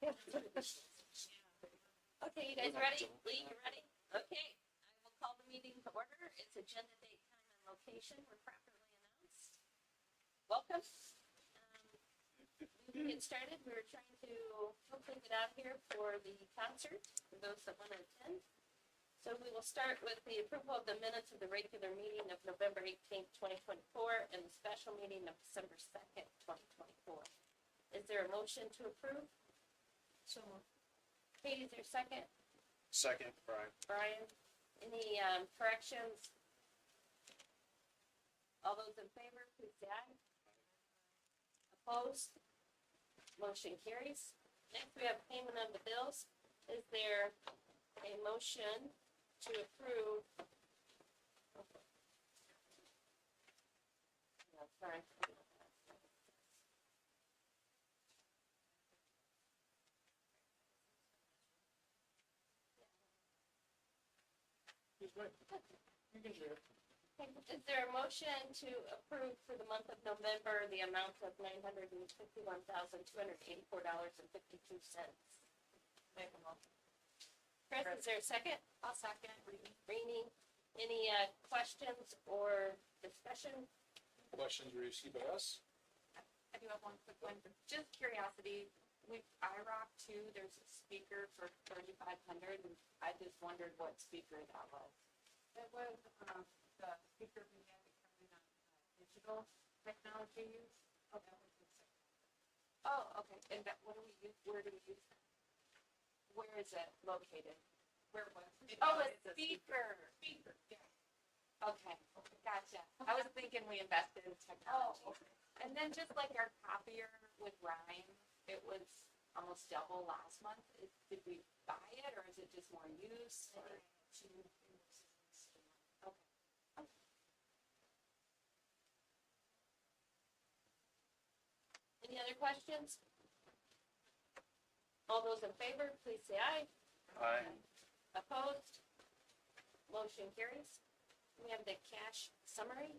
Okay, you guys ready? Lee, you ready? Okay, I will call the meeting to order. It's agenda date, time, and location were properly announced. Welcome. We can get started. We're trying to hopefully get out of here for the concert, for those that want to attend. So we will start with the approval of the minutes of the regular meeting of November 18th, 2024, and the special meeting of December 2nd, 2024. Is there a motion to approve? So Katie, is there a second? Second, Brian. Brian, any corrections? All those in favor, please say aye. Opposed? Motion carries. Next, we have payment of the bills. Is there a motion to approve? No, sorry. You can share. Is there a motion to approve for the month of November the amount of $951,284.52? Make a motion. Chris, is there a second? I'll second. Rainey, any questions or discussion? Questions received by us? I do have one quick one, just curiosity, with IROC too, there's a speaker for 3,500, and I just wondered what speaker that was. It was, the speaker we had coming on digital technology use. Oh, that was the second. Oh, okay, and that, what do we use, where do we use that? Where is it located? Where was it? Oh, a speaker. Speaker, yeah. Okay, gotcha. I was thinking we invested in technology. Oh, okay. And then just like our copier with Ryan, it was almost double last month. Did we buy it or is it just more use? Or? Okay. Any other questions? All those in favor, please say aye. Aye. Opposed? Motion carries. We have the cash summary.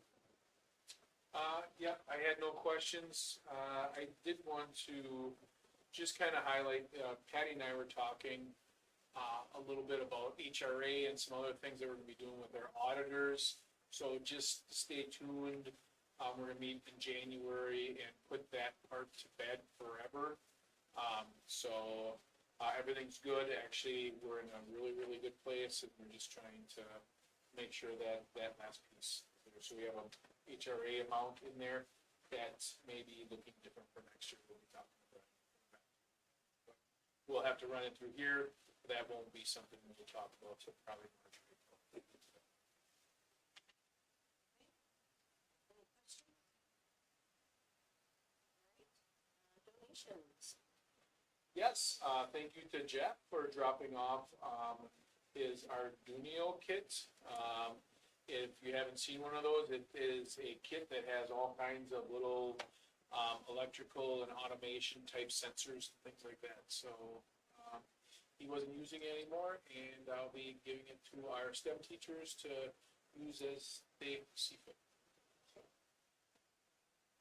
Yeah, I had no questions. I did want to just kind of highlight, Patty and I were talking a little bit about HRA and some other things that we're gonna be doing with our auditors. So just stay tuned. We're gonna meet in January and put that part to bed forever. So everything's good. Actually, we're in a really, really good place and we're just trying to make sure that that last piece. So we have a HRA amount in there that may be looking different for next year. We'll be talking about that. But we'll have to run it through here. That won't be something we'll talk about till probably March or April. Any questions? All right. Donations. Yes, thank you to Jeff for dropping off his Arduino kit. If you haven't seen one of those, it is a kit that has all kinds of little electrical and automation type sensors and things like that. So he wasn't using it anymore, and I'll be giving it to our STEM teachers to use as they see fit. So.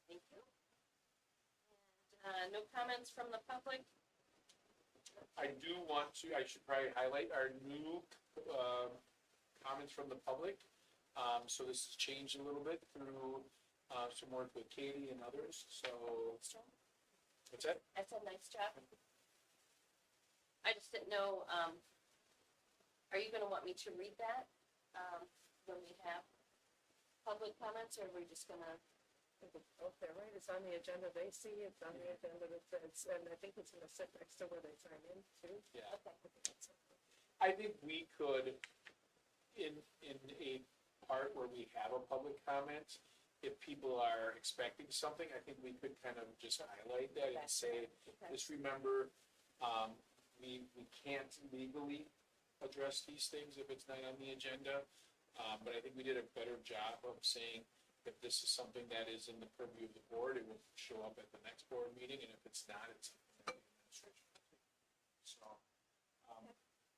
Thank you. And no comments from the public? I do want to, I should probably highlight our new comments from the public. So this has changed a little bit through some work with Katie and others. So, what's that? That's a nice job. I just didn't know, are you gonna want me to read that when we have public comments, or are we just gonna? Okay, right, it's on the agenda, they see it's on the agenda, it's, and I think it's gonna sit next to where they sign in too. Yeah. Okay. I think we could, in a part where we have a public comment, if people are expecting something, I think we could kind of just highlight that and say, Okay. just remember, we can't legally address these things if it's not on the agenda. But I think we did a better job of saying, if this is something that is in the purview of the board, it will show up at the next board meeting, and if it's not, it's something that the administration will do. So,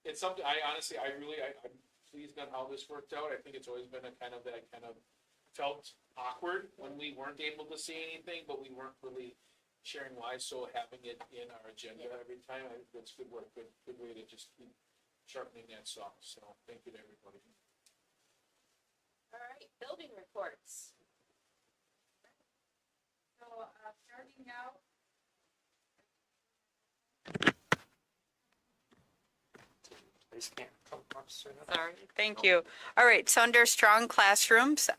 it's something, I'm pleased on how this worked out. I think it's always been that kind of felt awkward when we weren't able to see anything, but we weren't really sharing why, so having it in our agenda every time, I think that's good work, good way to just keep sharpening that saw, so thank you to everybody. All right, building reports. So, starting out, Please can't come up soon. Sorry, thank you. All right, so under strong classrooms,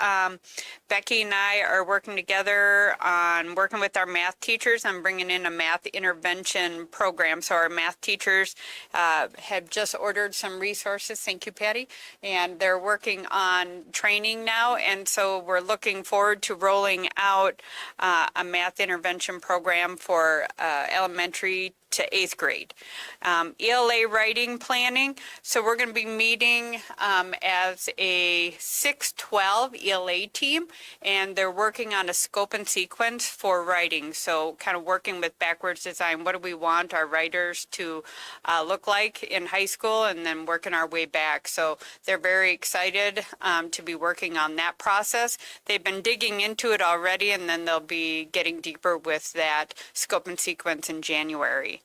Becky and I are working together on working with our math teachers on bringing in a math intervention program. So our math teachers have just ordered some resources, thank you, Patty, and they're working on training now. And so we're looking forward to rolling out a math intervention program for elementary to 8th grade. ELA writing planning. So we're going to be meeting as a 612 ELA team, and they're working on a scope and sequence for writing. So kind of working with backwards design. What do we want our writers to look like in high school, and then working our way back. So they're very excited to be working on that process. They've been digging into it already, and then they'll be getting deeper with that scope and sequence in January.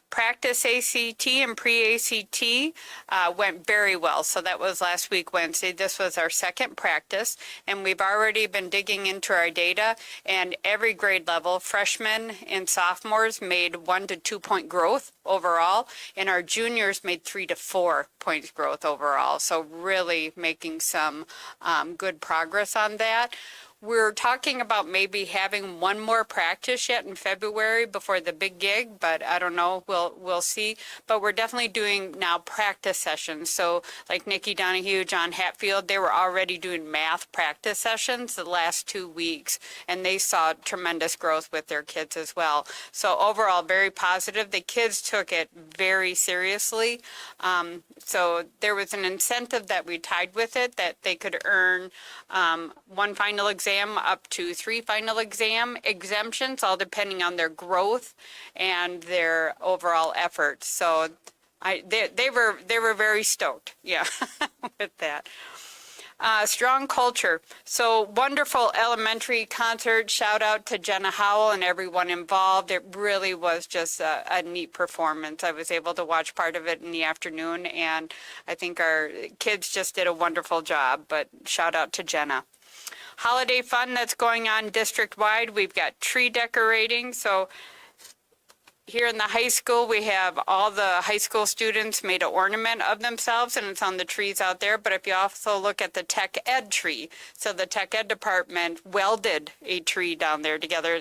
Practice ACT and pre-ACT went very well. So that was last week, Wednesday. This was our second practice, and we've already been digging into our data, and every grade level, freshmen and sophomores made 1 to 2 point growth overall, and our juniors made 3 to 4 points growth overall. So really making some good progress on that. We're talking about maybe having one more practice yet in February before the big gig, but I don't know. We'll see. But we're definitely doing now practice sessions. So like Nikki Donahue, John Hatfield, they were already doing math practice sessions the last 2 weeks, and they saw tremendous growth with their kids as well. So overall, very positive. The kids took it very seriously. So there was an incentive that we tied with it that they could earn one final exam up to 3 final exam exemptions, all depending on their growth and their overall efforts. So they were very stoked, yeah, with that. Strong culture. So wonderful elementary concert. Shout out to Jenna Howell and everyone involved. It really was just a neat performance. I was able to watch part of it in the afternoon, and I think our kids just did a wonderful job, but shout out to Jenna. Holiday fun that's going on district-wide. We've got tree decorating. So here in the high school, we have all the high school students made an ornament of themselves, and it's on the trees out there. But if you also look at the tech ed tree, so the tech ed department welded a tree down there together.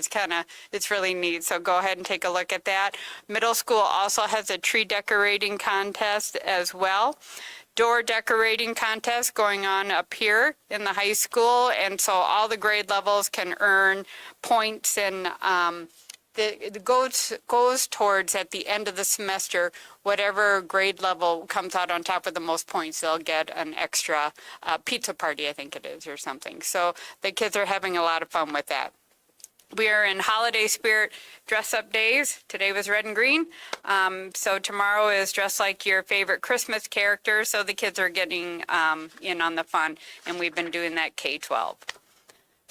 It's really neat. So go ahead and take a look at that. Middle school also has a tree decorating contest as well. Door decorating contest going on up here in the high school, and so all the grade levels can earn points, and it goes towards at the end of the semester, whatever grade level comes out on top with the most points, they'll get an extra pizza party, I think it is, or something. So the kids are having a lot of fun with that. We are in holiday spirit dress-up days. Today was red and green. So tomorrow is dress like your favorite Christmas character. So the kids are getting in on the fun, and we've been doing that K-12.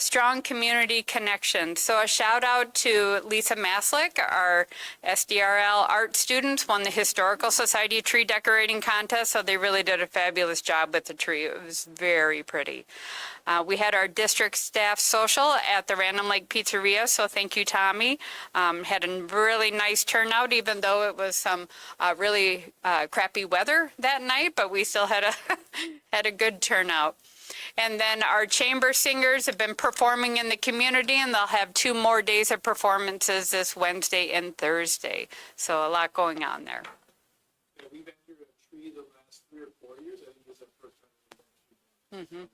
Strong community connection. So a shout out to Lisa Maslick, our SDRL art students won the Historical Society tree decorating contest. So they really did a fabulous job with the tree. It was very pretty. We had our district staff social at the Random Lake Pizzeria. So thank you, Tommy. Had a really nice turnout, even though it was some really crappy weather that night, but we still had a good turnout. And then our chamber singers have been performing in the community, and they'll have 2 more days of performances this Wednesday and Thursday. So a lot going on there. Yeah, we've had here a tree the last 3 or 4 years. I think this is the first time we've done a tree. Mm-hmm.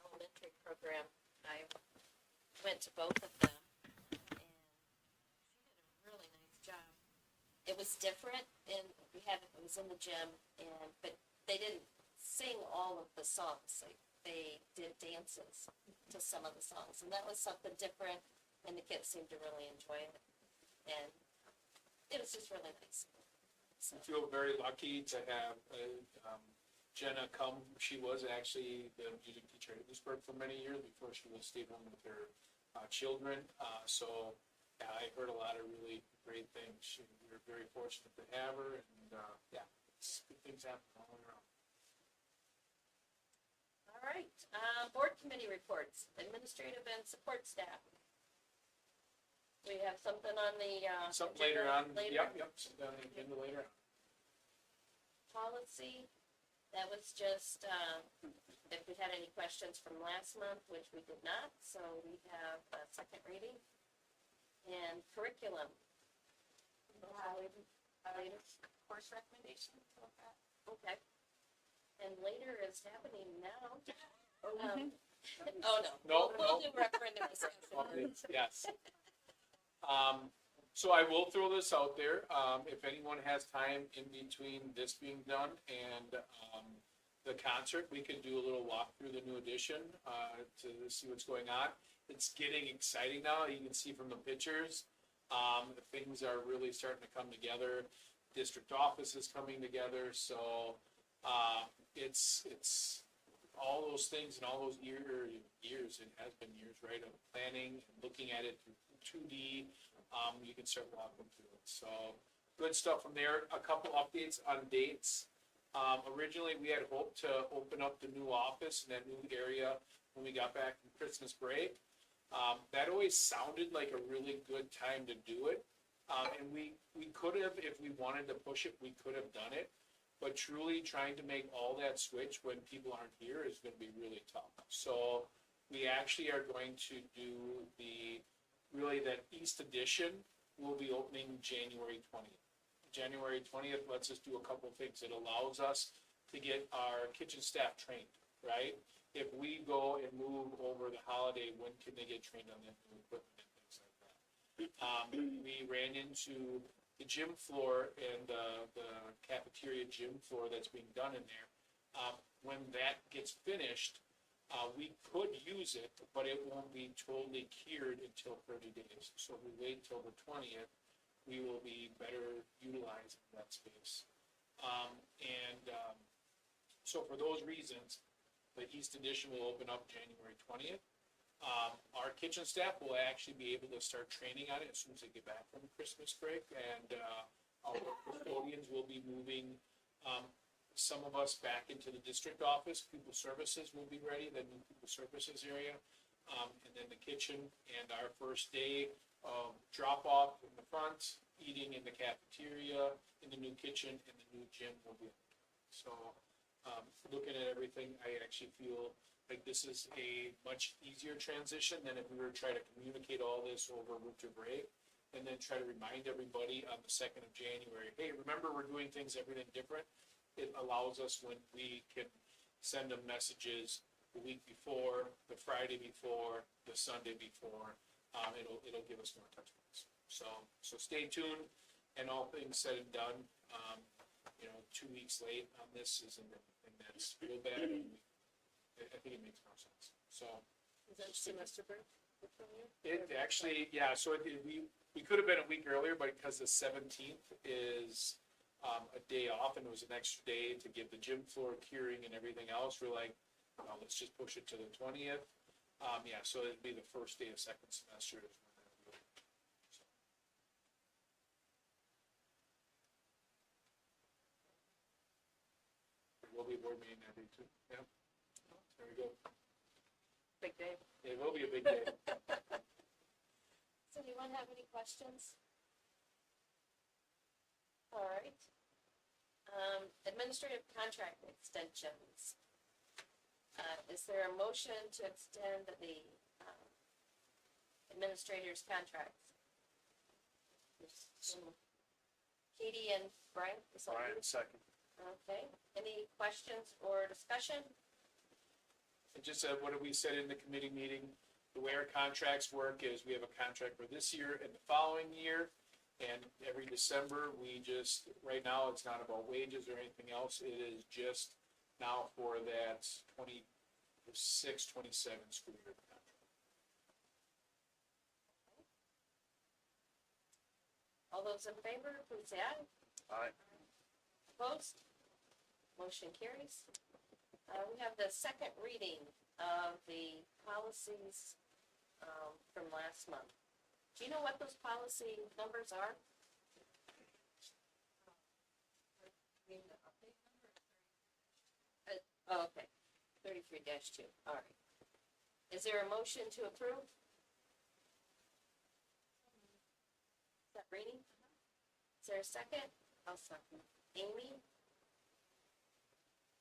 Elementary program. I went to both of them, and she did a really nice job. It was different, and it was in the gym, but they didn't sing all of the songs. Like, they did dances to some of the songs, and that was something different, and the kids seemed to really enjoy it, and it was just really nice. So, I feel very lucky to have Jenna come, she was actually the music teacher at Lewisburg for many years before she was stayed home with her children. So yeah, I heard a lot of really great things. We were very fortunate to have her, and yeah, good things happen all around. All right, board committee reports, administrative and support staff. We have something on the, Something agenda later on, later? yep, something on the agenda later on. Policy, that was just, if we had any questions from last month, which we did not, so we have a second reading. And curriculum. Later, Course recommendation to look at. okay. And later is happening now. Oh, no. No, We'll no. do referendum discussion. Yes. So I will throw this out there, if anyone has time in between this being done and, the concert, we could do a little walk through the new edition, to see what's going on. It's getting exciting now, you can see from the pictures, things are really starting to come together. District office is coming together, so, it's all those things and all those years, it has been years, right, of planning and looking at it through 2D, you can start walking through it. So, good stuff from there. A couple updates on dates. Originally, we had hoped to open up the new office in that new area when we got back from Christmas break. That always sounded like a really good time to do it. And we could have, if we wanted to push it, we could have done it. But truly trying to make all that switch when people aren't here is gonna be really tough. So we actually are going to do that East Edition will be opening January 20th. January 20th lets us do a couple of things. It allows us to get our kitchen staff trained, right? If we go and move over the holiday, when can they get trained on that new equipment and things like that? We ran into the gym floor and the cafeteria gym floor that's being done in there. When that gets finished, we could use it, but it won't be totally cured until 30 days. So if we wait till the 20th, we will be better utilizing that space. So for those reasons, the East Edition will open up January 20th. Our kitchen staff will actually be able to start training on it as soon as they get back from Christmas break, and our custodians will be moving some of us back into the district office. Pupil services will be ready, the new pupil services area, and then the kitchen, and our first day of drop off in the front, eating in the cafeteria, in the new kitchen, and the new gym will be. So, looking at everything, I actually feel like this is a much easier transition than if we were trying to communicate all this over winter break, and then try to remind everybody on the 2nd of January, hey, remember, we're doing things, everything different. It allows us when we can send them messages the week before, the Friday before, the Sunday before. It'll give us more touch points. So stay tuned, and all things said and done, 2 weeks late on this isn't anything that's real bad. And I think it makes more sense. So Is that semester break? from you? it actually, yeah, so we could have been a week earlier, but because the 17th is a day off and it was an extra day to give the gym floor curing and everything else, we're like, well, let's just push it to the 20th. Yeah, so it'd be the first day of second semester. Is when that will be. So. There will be a board meeting that day too. Yeah. There we go. Big day. It will be a big day. Does anyone have any questions? All right. Administrative contract extensions. Is there a motion to extend the administrator's contracts? Katie and Brian? is that you? Brian, second. Okay, any questions or discussion? And just what we said in the committee meeting, the way our contracts work is we have a contract for this year and the following year. And every December, right now, it's not about wages or anything else. It is just now for that 26, 27 school year contract. All those in favor, please say aye. Aye. Opposed? Motion carries. have the second reading of the policies, from last month. Do you know what those policy numbers are? Oh, okay, 33-2, all right. Is there a motion to approve? Is that Rainey? Is there a second? I'll second. Amy?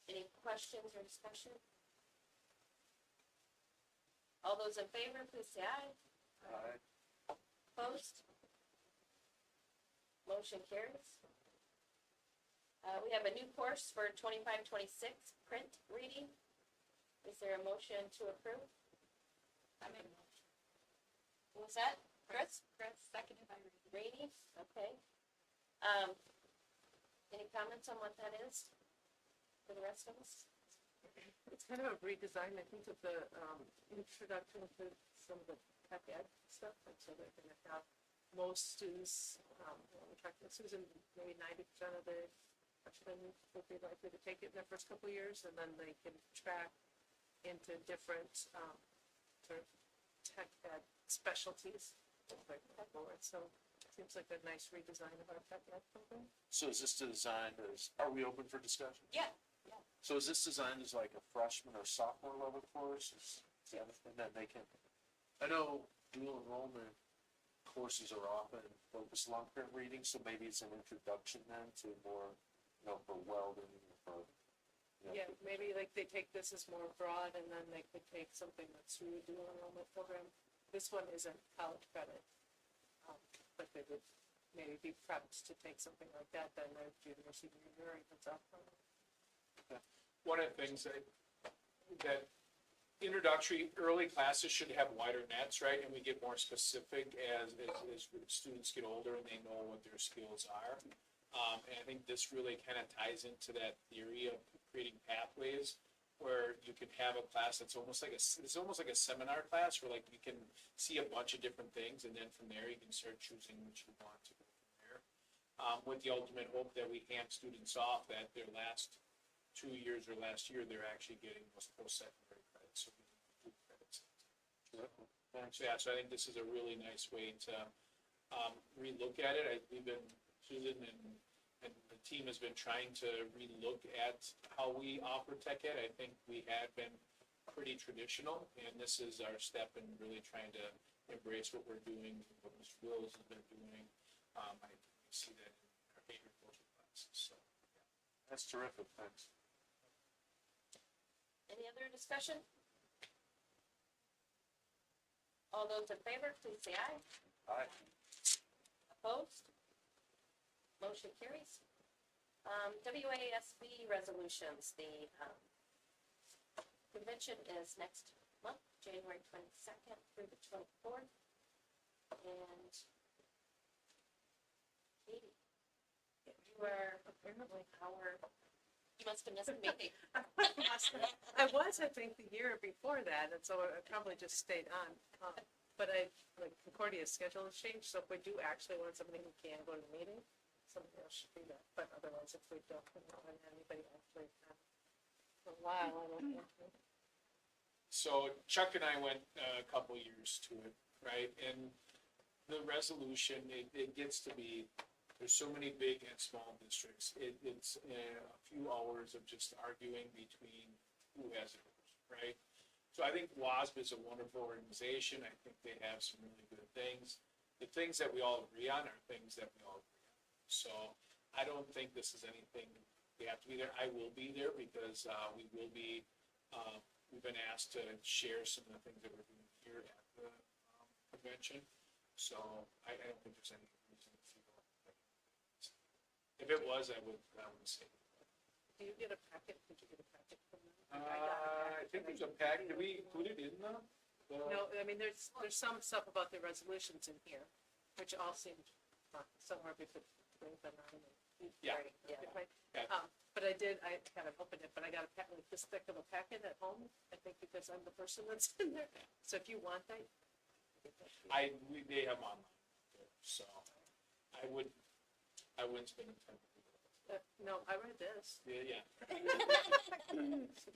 Any questions or discussion? All those in favor, please say aye. Opposed? Motion carries. We have a new course for 25-26 print reading. Is there a motion to approve? I make a motion. What was that? Chris? Chris, seconded by Rainey. Rainey? Okay. Any comments on what that is for the rest of us? It's kind of a redesign, I think, of the, introduction to some of the tech ed stuff, and so they're gonna have most students, we're talking, Susan, maybe 90% of the freshmen will be likely to take it in their first couple of years, and then they can track into different, sort of tech ed specialties. So it seems like a nice redesign of our tech ed program. So is this designed as, are we open for discussion? Yeah. So is this designed as like a freshman or sophomore level course? And then they can, I know dual enrollment courses are often focused on long-term reading, so maybe it's an introduction then to more, for welding, for. Yeah, maybe like they take this as more broad, and then they could take something that's through a dual enrollment program. This one isn't college credit, but they would maybe be prepped to take something like that then their junior, senior year, or even sophomore. One of the things that introductory early classes should have wider nets, right? And we get more specific as students get older and they know what their skills are. And I think this really kind of ties into that theory of creating pathways where you can have a class that's almost like a seminar class where like you can see a bunch of different things, and then from there you can start choosing what you want to go from there. With the ultimate hope that we hand students off that their last 2 years or last year, they're actually getting those post-secondary credits, so we can do credits. So yeah, so I think this is a really nice way to relook at it. We've been, Susan and the team has been trying to relook at how we offer tech ed. I think we had been pretty traditional, and this is our step in really trying to embrace what we're doing, what Mr. Wills has been doing. I see that in our agriculture classes, so. That's terrific, thanks. Any other discussion? All those in favor, please say aye. Aye. Opposed? Motion carries. WASB resolutions, the convention is next month, January 22nd through the 24th. And Katie, you are apparently you must have missed a meeting. I was, I think, the year before that, and so I probably just stayed on. But Concordia's schedule has changed, so if we do actually want somebody who can go to the meeting, somebody else should be there. But otherwise, if we don't, and anybody actually can, for a while, I don't know. So Chuck and I went a couple years to it, right? And the resolution, it gets to be, there's so many big and small districts. It's a few hours of just arguing between who has it, right? So I think WASB is a wonderful organization. I think they have some really good things. The things that we all agree on are things that we all agree on. So I don't think this is anything we have to be there. I will be there because we will be, we've been asked to share some of the things that we're doing here at the convention. So I don't think there's any reason to feel. If it was, I would say. Do you get a packet? Did you get a packet from them? I think there's a pack. Did we include it in the? No, I mean, there's some stuff about the resolutions in here, which all seemed somewhere between the nine and. Yeah. Right, Yeah. Yeah. But I haven't opened it, but I got a packet, like this thick of a packet at home, I think, because I'm the person that's in there. So if you want that. They have online, so I wouldn't spend the time. No, I read this. Yeah.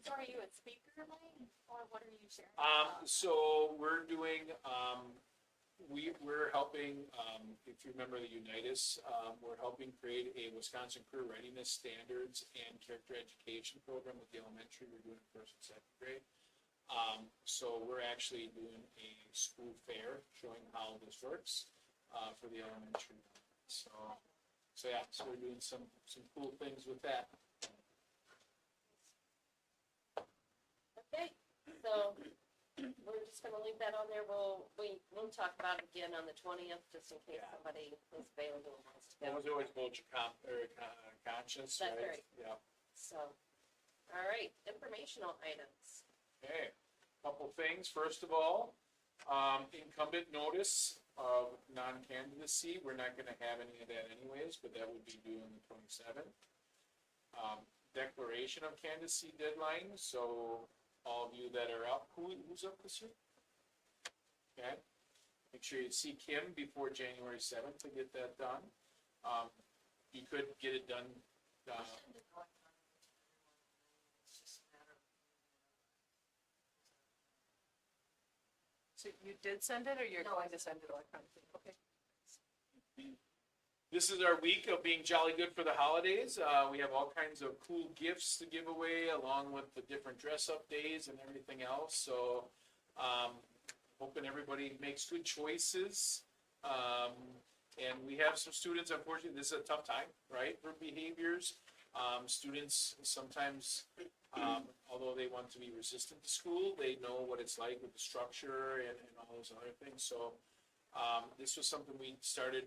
So are you a speaker, Elaine, or what are you sharing? So we're doing, we're helping, if you remember the Unitas, we're helping create a Wisconsin Career Readiness Standards and Character Education Program with the elementary. We're doing it first and second grade. So we're actually doing a school fair showing how this works, for the elementary. So yeah, so we're doing some cool things with that. Okay, so we're just gonna leave that on there. We'll talk about it again on the 20th, just in case Yeah. somebody is available and wants to That go. was always about your conscience, That's right? right. Yeah. So, all right, informational items. Okay, couple things. First of all, incumbent notice of non-candidacy. We're not gonna have any of that anyways, but that would be due on the 27th. Declaration of candidacy deadline, so all of you that are up, who's up this year? Okay, make sure you see Kim before January 7th to get that done. You could get it done, So you did send it, or you're No, going to send it electronically? Okay. This is our week of being jolly good for the holidays. We have all kinds of cool gifts to give away, along with the different dress-up days and everything else. So, hoping everybody makes good choices. And we have some students, unfortunately, this is a tough time, right, for behaviors. Students sometimes, although they want to be resistant to school, they know what it's like with the structure and all those other things. So, this was something we started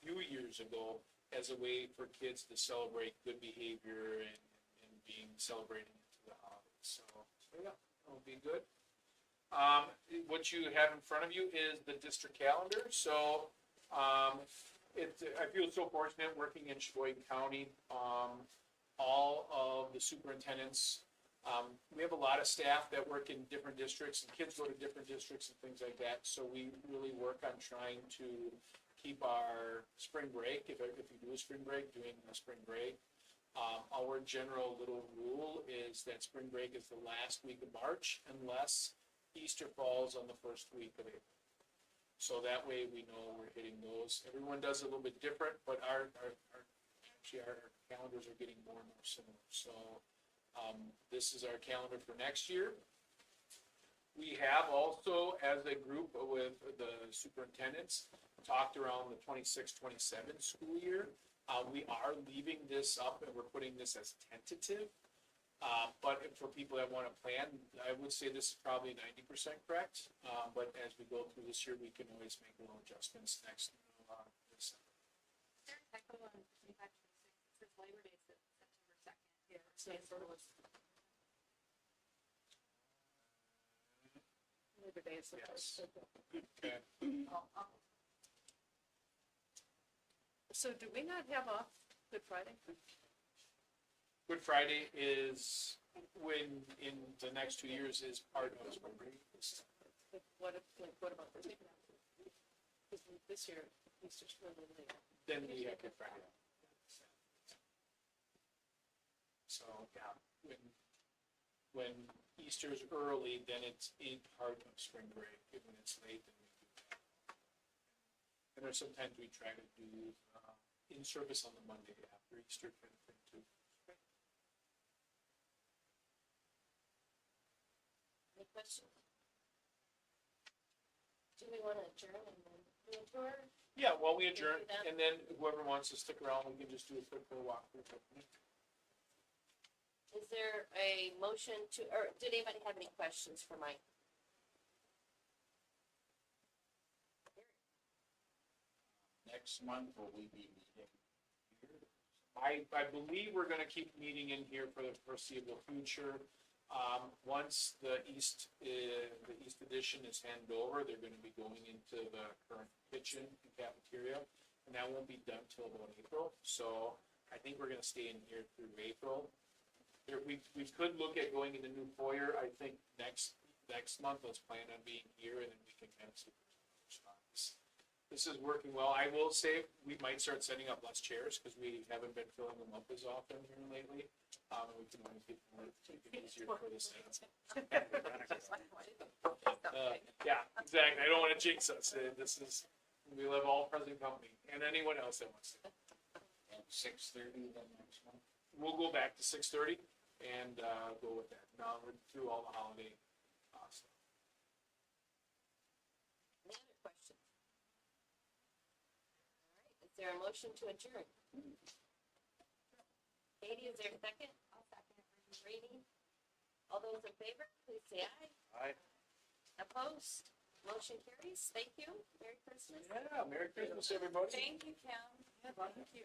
few years ago as a way for kids to celebrate good behavior and being celebrating into the holidays. So yeah, that'll be good. What you have in front of you is the district calendar. So I feel so fortunate working in Sheboygan County. All of the superintendents, we have a lot of staff that work in different districts, and kids go to different districts and things like that. So we really work on trying to keep our spring break, if you do a spring break, doing a spring break. Our general little rule is that spring break is the last week of March unless Easter falls on the first week of April. So that way we know we're hitting those. Everyone does it a little bit different, but our calendars are getting more and more similar. So this is our calendar for next year. We have also, as a group with the superintendents, talked around the 26-27 school year. We are leaving this up and we're putting this as tentative. But for people that want to plan, I would say this is probably 90% correct. But as we go through this year, we can always make little adjustments next. Is there a typo on 25, 26? It says Labor Day, September 2nd. Yeah, so it sort of was. Labor Day is the Yes. first. Okay. So do we not have off Good Friday? Good Friday is when in the next 2 years is part of spring break. What about this year? Because this year, Easter's really late. Then we have Good Friday. So, yeah, when Easter's early, then it's in part of spring break. And when it's late, then we do that. And there's sometimes we try to do in-service on the Monday after Easter kind of thing too. Any questions? Do we want to adjourn and then do a tour? Yeah, while we adjourn, do that. and then whoever wants to stick around, we can just do a quick little walkthrough. Is there a motion to, or did anybody have any questions for Mike? Next month, will we be meeting here? I believe we're gonna keep meeting in here for the foreseeable future. Once the east edition is handed over, they're gonna be going into the current kitchen and cafeteria, and that won't be done till about April, so I think we're gonna stay in here through April. We could look at going in the new foyer, I think next month, let's plan on being here, and then we can kind of see if there's spots. this is working well. I will say, we might start setting up less chairs, because we haven't been filling them up as often here lately. And we can always get more, make it easier for the staff. Yeah, exactly. I don't wanna jinx us. This is, we live all present company, and anyone else that wants to. And 6:30 the next month. We'll go back to 6:30 and, go with that. Now, we're through all the holiday, stuff. Any other questions? All right, is there a motion to adjourn? Katie, is there a second? I'll second it. Rainey? All those in favor, please say aye. Aye. Opposed? Motion carries. Thank you. Merry Christmas. Yeah, Merry Christmas, everybody. Thank you, Kim. Thank you.